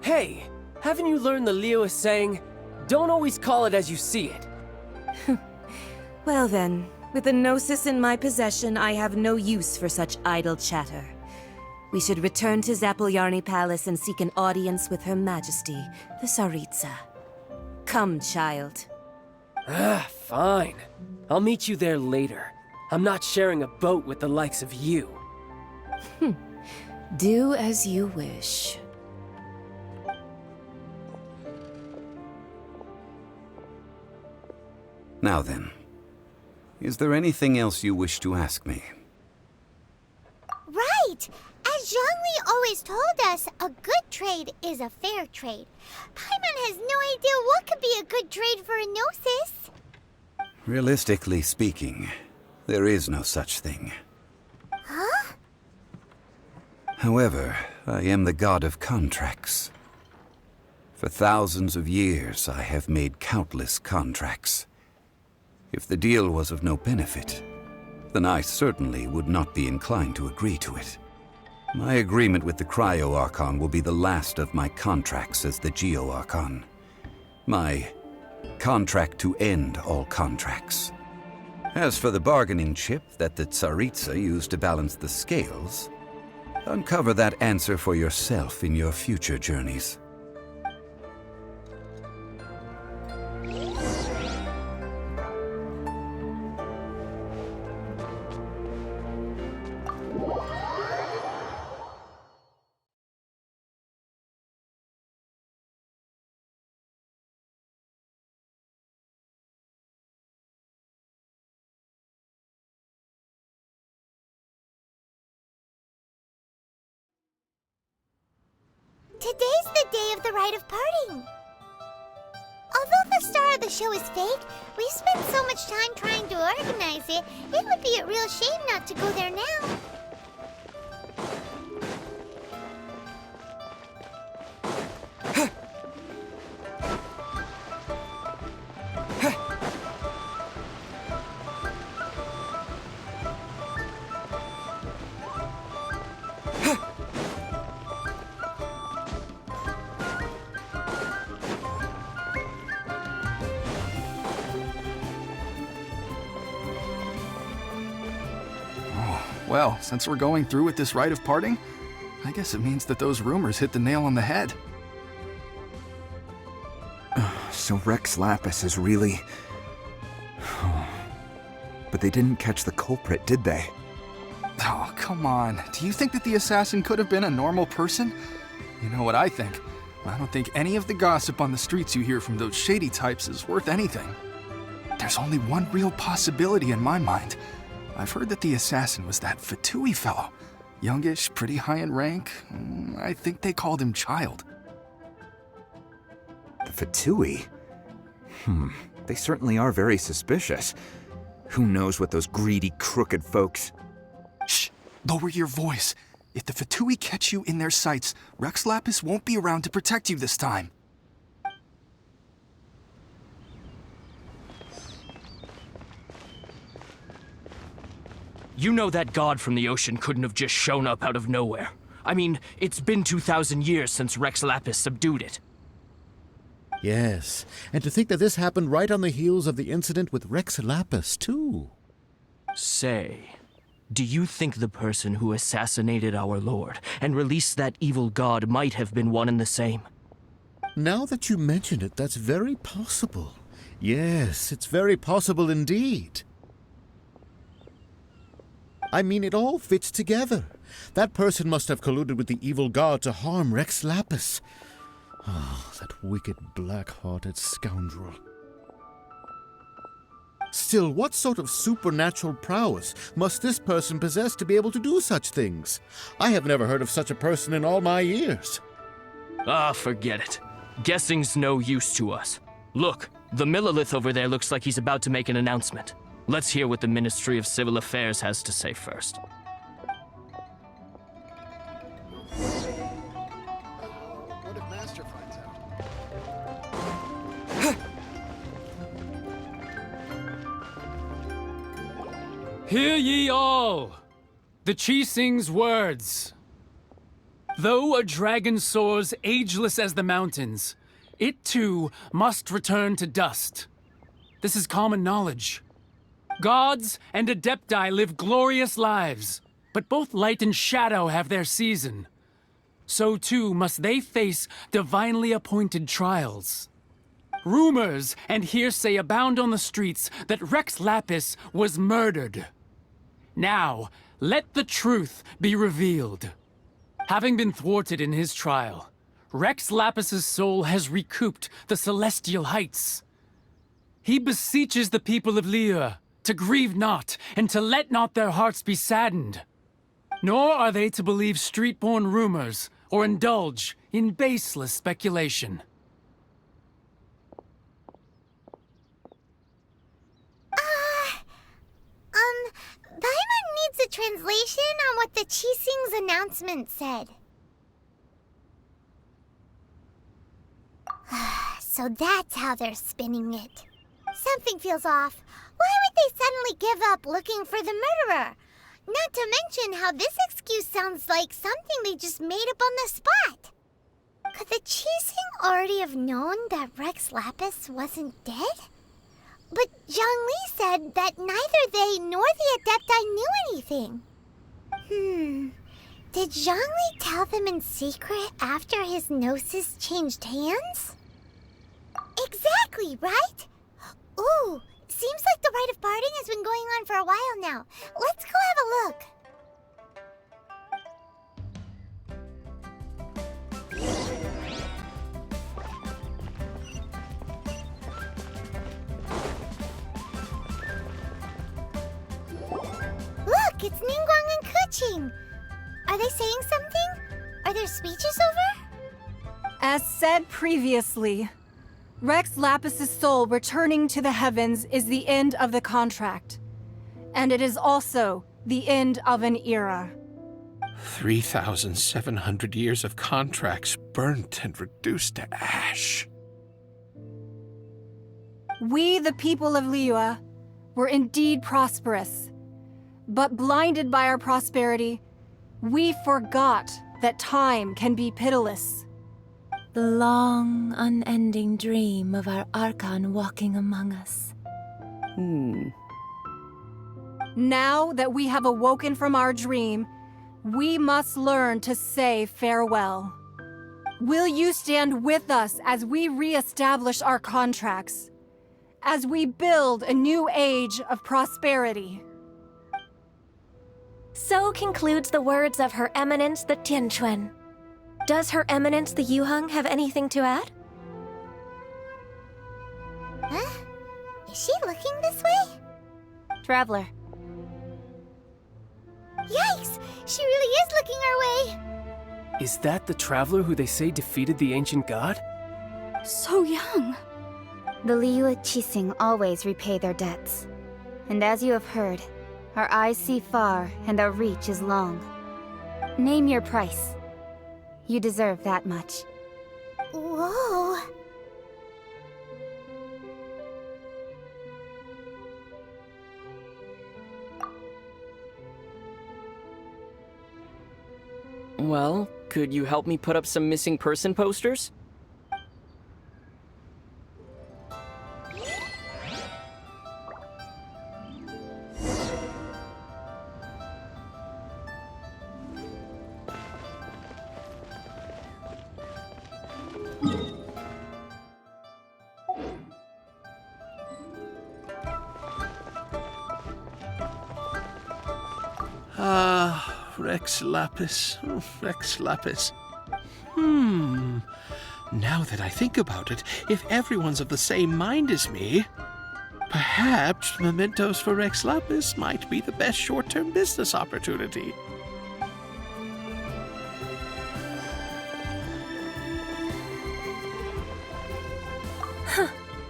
Hey, haven't you learned the Liyue saying, don't always call it as you see it? Well then, with the Gnosis in my possession, I have no use for such idle chatter. We should return to Zapoljarny Palace and seek an audience with Her Majesty, the Tsaritsa. Come, child. Fine. I'll meet you there later. I'm not sharing a boat with the likes of you. Do as you wish. Now then, is there anything else you wish to ask me? Right! As Zhongli always told us, a good trade is a fair trade. Paimon has no idea what could be a good trade for a Gnosis. Realistically speaking, there is no such thing. Huh? However, I am the god of contracts. For thousands of years, I have made countless contracts. If the deal was of no benefit, then I certainly would not be inclined to agree to it. My agreement with the Cryo-Archon will be the last of my contracts as the Geo-Archon. My contract to end all contracts. As for the bargaining chip that the Tsaritsa used to balance the scales, uncover that answer for yourself in your future journeys. Today's the day of the rite of parting. Although the star of the show is fake, we've spent so much time trying to organize it, it would be a real shame not to go there now. Well, since we're going through with this rite of parting, I guess it means that those rumors hit the nail on the head. So Rex Lapis is really... But they didn't catch the culprit, did they? Oh, come on. Do you think that the assassin could have been a normal person? You know what I think? I don't think any of the gossip on the streets you hear from those shady types is worth anything. There's only one real possibility in my mind. I've heard that the assassin was that Fatui fellow. Youngish, pretty high in rank. I think they called him Child. The Fatui? They certainly are very suspicious. Who knows what those greedy, crooked folks... Shh! Lower your voice. If the Fatui catch you in their sights, Rex Lapis won't be around to protect you this time. You know that god from the ocean couldn't have just shown up out of nowhere. I mean, it's been 2,000 years since Rex Lapis subdued it. Yes, and to think that this happened right on the heels of the incident with Rex Lapis, too. Say, do you think the person who assassinated our lord and released that evil god might have been one and the same? Now that you mention it, that's very possible. Yes, it's very possible indeed. I mean, it all fits together. That person must have colluded with the evil god to harm Rex Lapis. Oh, that wicked, black-hearted scoundrel. Still, what sort of supernatural prowess must this person possess to be able to do such things? I have never heard of such a person in all my years. Ah, forget it. Guessing's no use to us. Look, the Millilith over there looks like he's about to make an announcement. Let's hear what the Ministry of Civil Affairs has to say first. What if Master finds out? Hear ye all! The Qixing's words. Though a dragon soars ageless as the mountains, it too must return to dust. This is common knowledge. Gods and Adepti live glorious lives, but both light and shadow have their season. So too must they face divinely appointed trials. Rumors and hearsay abound on the streets that Rex Lapis was murdered. Now, let the truth be revealed. Having been thwarted in his trial, Rex Lapis's soul has recouped the celestial heights. He beseeches the people of Liyue to grieve not, and to let not their hearts be saddened. Nor are they to believe street-born rumors, or indulge in baseless speculation. Paimon needs a translation on what the Qixing's announcement said. So that's how they're spinning it. Something feels off. Why would they suddenly give up looking for the murderer? Not to mention how this excuse sounds like something they just made up on the spot. Could the Qixing already have known that Rex Lapis wasn't dead? But Zhongli said that neither they nor the Adepti knew anything. Did Zhongli tell them in secret after his gnosis changed hands? Exactly, right? Ooh, seems like the rite of parting has been going on for a while now. Let's go have a look. Look, it's Ningguang and Keqing. Are they saying something? Are their speeches over? As said previously, Rex Lapis's soul returning to the heavens is the end of the contract. And it is also the end of an era. 3,700 years of contracts burnt and reduced to ash. We, the people of Liyue, were indeed prosperous. But blinded by our prosperity, we forgot that time can be pitiless. The long, unending dream of our Archon walking among us. Now that we have awoken from our dream, we must learn to say farewell. Will you stand with us as we re-establish our contracts? As we build a new age of prosperity? So concludes the words of Her Eminence the Tianquan. Does Her Eminence the Yuheng have anything to add? Huh? Is she looking this way? Traveler. Yikes! She really is looking our way! Is that the traveler who they say defeated the ancient god? So young. The Liyue Qixing always repay their debts. And as you have heard, our eyes see far and our reach is long. Name your price. You deserve that much. Whoa! Well, could you help me put up some missing person posters? Rex Lapis. Oh, Rex Lapis. Now that I think about it, if everyone's of the same mind as me, perhaps mementos for Rex Lapis might be the best short-term business opportunity.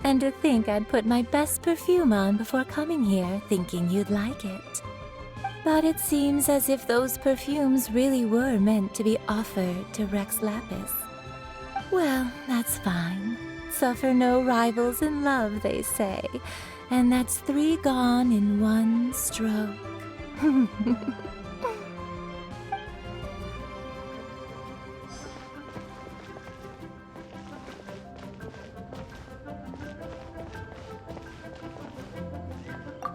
And to think I'd put my best perfume on before coming here, thinking you'd like it. But it seems as if those perfumes really were meant to be offered to Rex Lapis. Well, that's fine. Suffer no rivals in love, they say. And that's 3 gone in 1 stroke.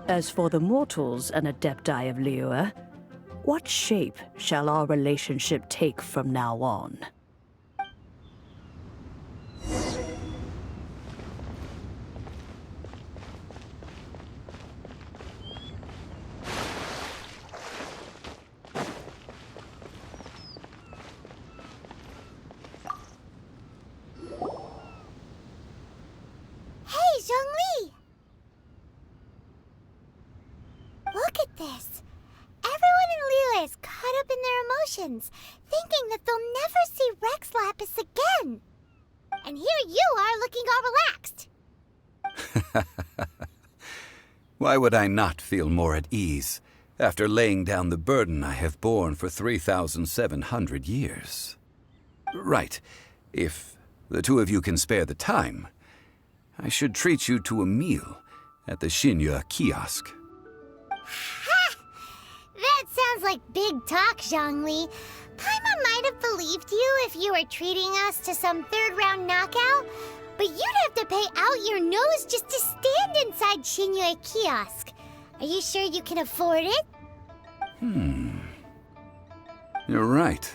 As for the mortals and Adepti of Liyue, what shape shall our relationship take from now on? congratulations, thinking that they'll never see Rex Lapis again. And here you are looking all relaxed. Why would I not feel more at ease after laying down the burden I have borne for 3,700 years? Right. If the two of you can spare the time, I should treat you to a meal at the Shinya kiosk. Ha! That sounds like big talk, Zhongli. Paimon might have believed you if you were treating us to some third-round knockout, but you'd have to pay out your nose just to stand inside Shinya kiosk. Are you sure you can afford it? You're right.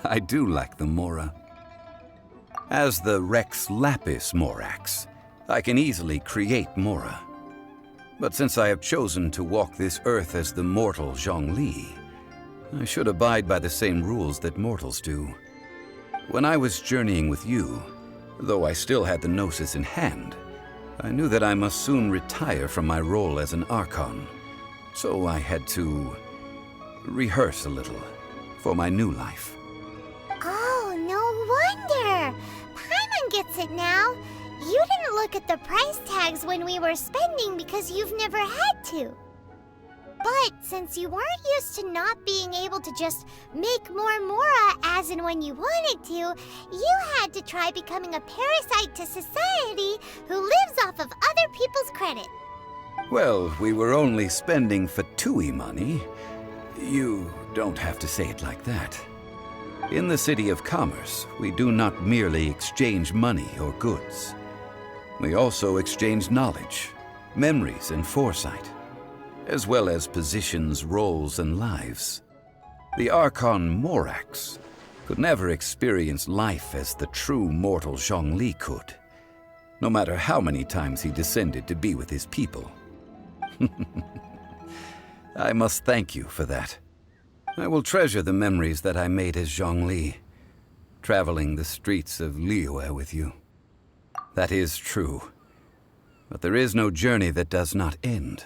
I do like the Mora. As the Rex Lapis Morax, I can easily create Mora. But since I have chosen to walk this earth as the mortal Zhongli, I should abide by the same rules that mortals do. When I was journeying with you, though I still had the Gnosis in hand, I knew that I must soon retire from my role as an Archon, so I had to rehearse a little for my new life. Oh, no wonder! Paimon gets it now. You didn't look at the price tags when we were spending because you've never had to. But since you weren't used to not being able to just make more Mora as and when you wanted to, you had to try becoming a parasite to society who lives off of other people's credit. Well, we were only spending Fatui money. You don't have to say it like that. In the City of Commerce, we do not merely exchange money or goods. We also exchange knowledge, memories, and foresight, as well as positions, roles, and lives. The Archon Morax could never experience life as the true mortal Zhongli could, no matter how many times he descended to be with his people. I must thank you for that. I will treasure the memories that I made as Zhongli, traveling the streets of Liyue with you. That is true. But there is no journey that does not end.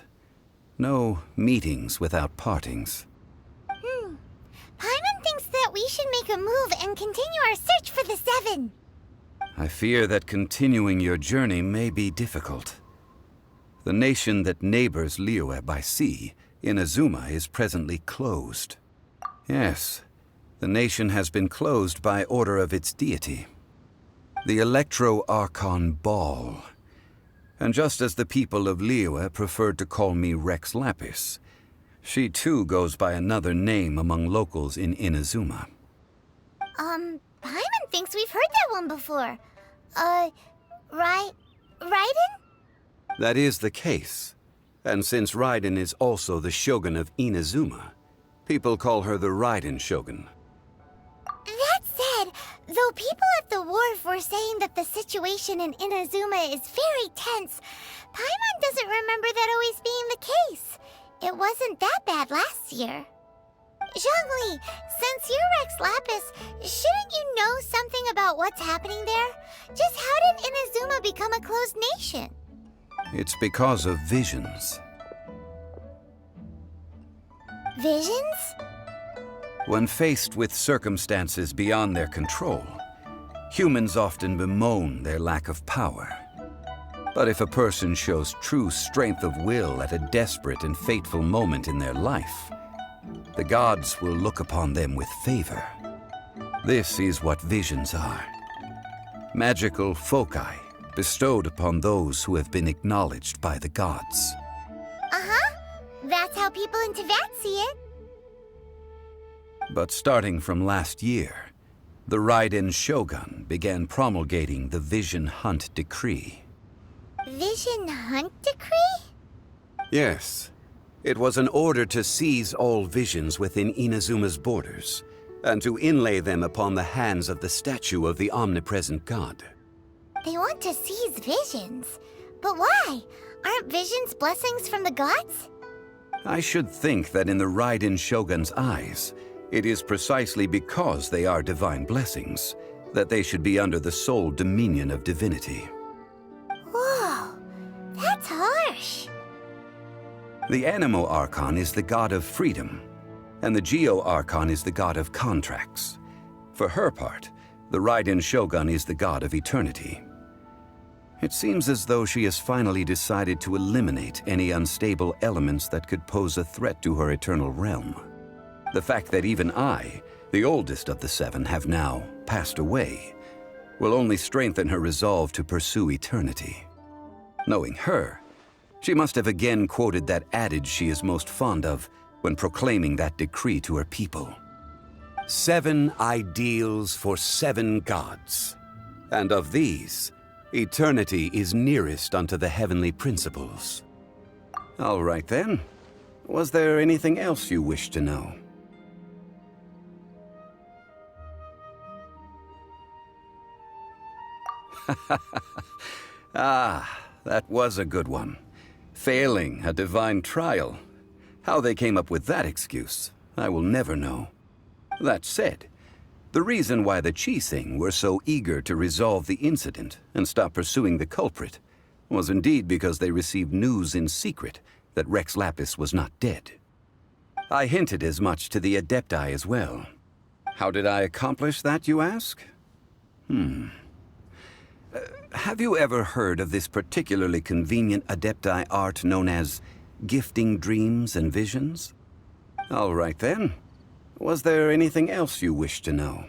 No meetings without partings. Paimon thinks that we should make a move and continue our search for the Seven. I fear that continuing your journey may be difficult. The nation that neighbors Liyue by sea, Inazuma, is presently closed. Yes, the nation has been closed by order of its deity, the Electro-Archon Ball. And just as the people of Liyue preferred to call me Rex Lapis, she too goes by another name among locals in Inazuma. Paimon thinks we've heard that one before. Raiden? That is the case. And since Raiden is also the Shogun of Inazuma, people call her the Raiden Shogun. That said, though people at the wharf were saying that the situation in Inazuma is very tense, Paimon doesn't remember that always being the case. It wasn't that bad last year. Zhongli, since you're Rex Lapis, shouldn't you know something about what's happening there? Just how did Inazuma become a closed nation? It's because of visions. Visions? When faced with circumstances beyond their control, humans often bemoan their lack of power. But if a person shows true strength of will at a desperate and fateful moment in their life, the gods will look upon them with favor. This is what visions are. Magical foci bestowed upon those who have been acknowledged by the gods. Uh-huh. That's how people in Teyvat see it. But starting from last year, the Raiden Shogun began promulgating the Vision Hunt Decree. Vision Hunt Decree? Yes. It was an order to seize all visions within Inazuma's borders, and to inlay them upon the hands of the statue of the omnipresent god. They want to seize visions. But why? Aren't visions blessings from the gods? I should think that in the Raiden Shogun's eyes, it is precisely because they are divine blessings that they should be under the sole dominion of divinity. Whoa, that's harsh. The Anemo Archon is the god of freedom, and the Geo Archon is the god of contracts. For her part, the Raiden Shogun is the god of eternity. It seems as though she has finally decided to eliminate any unstable elements that could pose a threat to her eternal realm. The fact that even I, the oldest of the seven, have now passed away will only strengthen her resolve to pursue eternity. Knowing her, she must have again quoted that adage she is most fond of when proclaiming that decree to her people. 7 ideals for 7 gods, and of these, eternity is nearest unto the heavenly principles. All right then. Was there anything else you wish to know? Ah, that was a good one. Failing a divine trial. How they came up with that excuse, I will never know. That said, the reason why the Qixing were so eager to resolve the incident and stop pursuing the culprit was indeed because they received news in secret that Rex Lapis was not dead. I hinted as much to the Adepti as well. How did I accomplish that, you ask? Have you ever heard of this particularly convenient Adepti art known as gifting dreams and visions? All right then. Was there anything else you wish to know?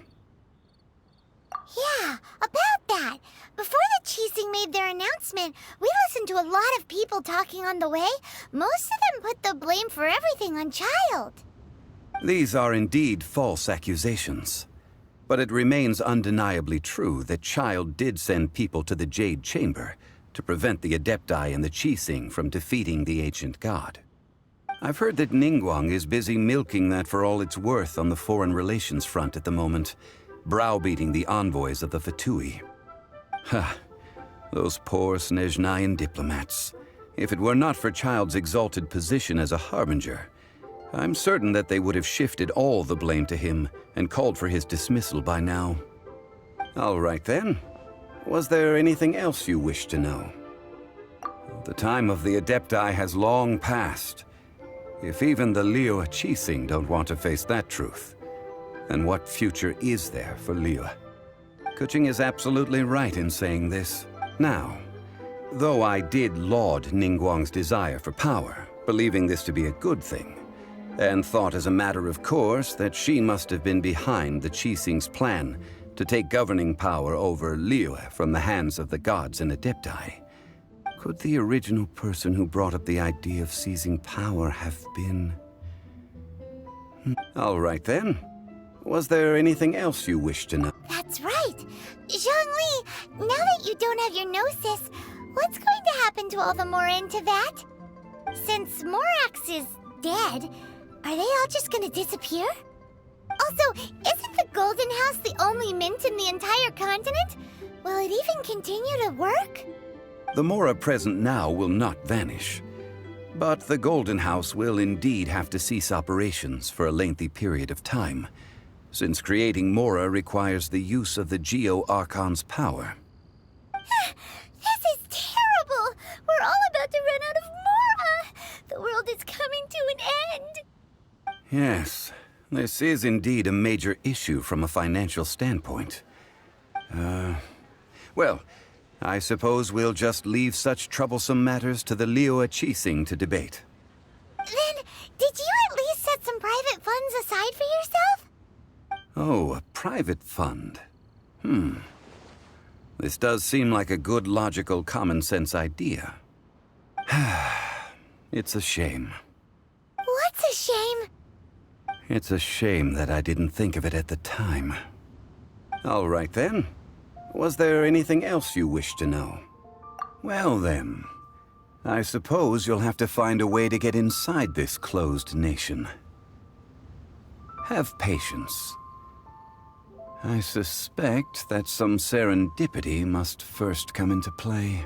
Yeah, about that. Before the Qixing made their announcement, we listened to a lot of people talking on the way. Most of them put the blame for everything on Child. These are indeed false accusations. But it remains undeniably true that Child did send people to the Jade Chamber to prevent the Adepti and the Qixing from defeating the ancient god. I've heard that Ningguang is busy milking that for all it's worth on the foreign relations front at the moment, browbeating the envoys of the Fatui. Ha! Those poor Snezhnayan diplomats. If it were not for Child's exalted position as a harbinger, I'm certain that they would have shifted all the blame to him and called for his dismissal by now. All right then. Was there anything else you wish to know? The time of the Adepti has long passed. If even the Liyue Qixing don't want to face that truth, then what future is there for Liyue? Kuching is absolutely right in saying this. Now, though I did laud Ningguang's desire for power, believing this to be a good thing, and thought as a matter of course that she must have been behind the Qixing's plan to take governing power over Liyue from the hands of the gods and Adepti, could the original person who brought up the idea of seizing power have been... All right then. Was there anything else you wish to know? That's right. Zhongli, now that you don't have your gnosis, what's going to happen to all the Mora in Teyvat? Since Morax is dead, are they all just gonna disappear? Also, isn't the Golden House the only mint in the entire continent? Will it even continue to work? The Mora present now will not vanish, but the Golden House will indeed have to cease operations for a lengthy period of time, since creating Mora requires the use of the Geo Archon's power. This is terrible! We're all about to run out of Mora! The world is coming to an end! Yes, this is indeed a major issue from a financial standpoint. Well, I suppose we'll just leave such troublesome matters to the Liyue Qixing to debate. Then, did you at least set some private funds aside for yourself? Oh, a private fund. This does seem like a good, logical, common-sense idea. It's a shame. What's a shame? It's a shame that I didn't think of it at the time. All right then. Was there anything else you wish to know? Well then, I suppose you'll have to find a way to get inside this closed nation. Have patience. I suspect that some serendipity must first come into play.